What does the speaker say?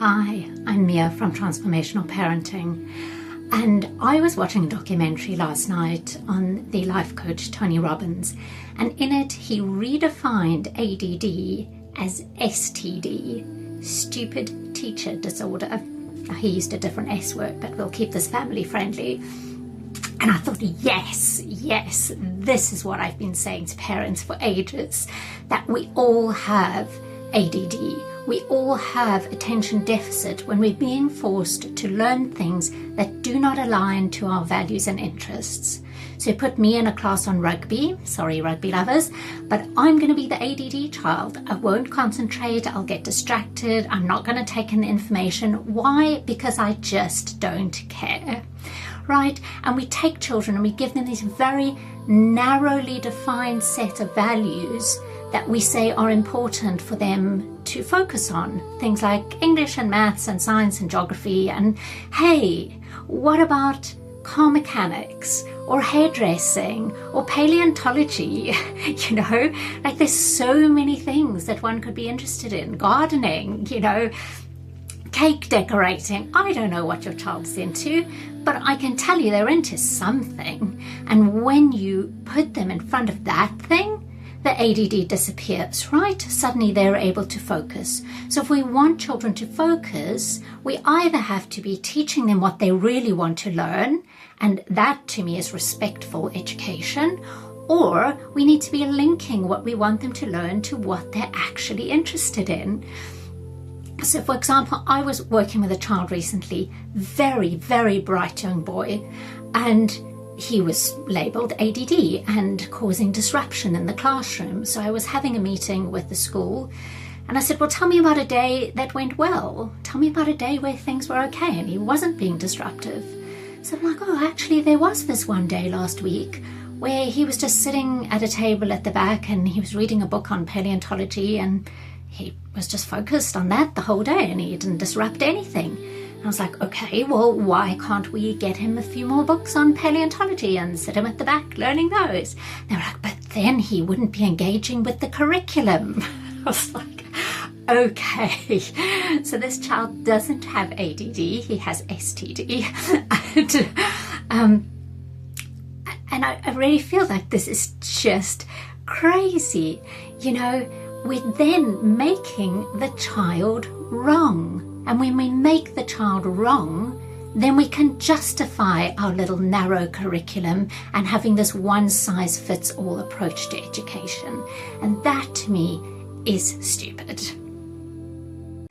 Hi, I'm Mia from Transformational Parenting, and I was watching a documentary last night on the life coach Tony Robbins, and in it he redefined ADD as STD, stupid teacher disorder. He used a different S word, but we'll keep this family friendly. And I thought, yes, this is what I've been saying to parents for ages, that we all have ADD. We all have attention deficit when we're being forced to learn things that do not align to our values and interests. So put me in a class on rugby, sorry rugby lovers, but I'm going to be the ADD child. I won't concentrate, I'll get distracted, I'm not going to take in the information. Why? Because I just don't care. Right? And we take children and we give them these very narrowly defined set of values that we say are important for them to focus on. Things like English and maths and science and geography. And hey, what about car mechanics or hairdressing or paleontology? You know, like there's so many things that one could be interested in. Gardening, you know, cake decorating. I don't know what your child's into, but I can tell you they're into something. And when you put them in front of that thing, the ADD disappears, right? Suddenly they're able to focus. So if we want children to focus, we either have to be teaching them what they really want to learn, and that to me is respectful education, or we need to be linking what we want them to learn to what they're actually interested in. So for example, I was working with a child recently, very, very bright young boy, and he was labelled ADD and causing disruption in the classroom. So I was having a meeting with the school and I said, well, tell me about a day that went well. Tell me about a day where things were okay and he wasn't being disruptive. So I'm like, oh, actually there was this one day last week where he was just sitting at a table at the back and he was reading a book on paleontology and he was just focused on that the whole day and he didn't disrupt anything. I was like, okay, well, why can't we get him a few more books on paleontology and sit him at the back learning those? They were like, but then he wouldn't be engaging with the curriculum. I was like, okay, so this child doesn't have ADD, he has STD. And I really feel like this is just crazy. You know, we're then making the child wrong. And when we make the child wrong, then we can justify our little narrow curriculum and having this one-size-fits-all approach to education. And that, to me, is stupid.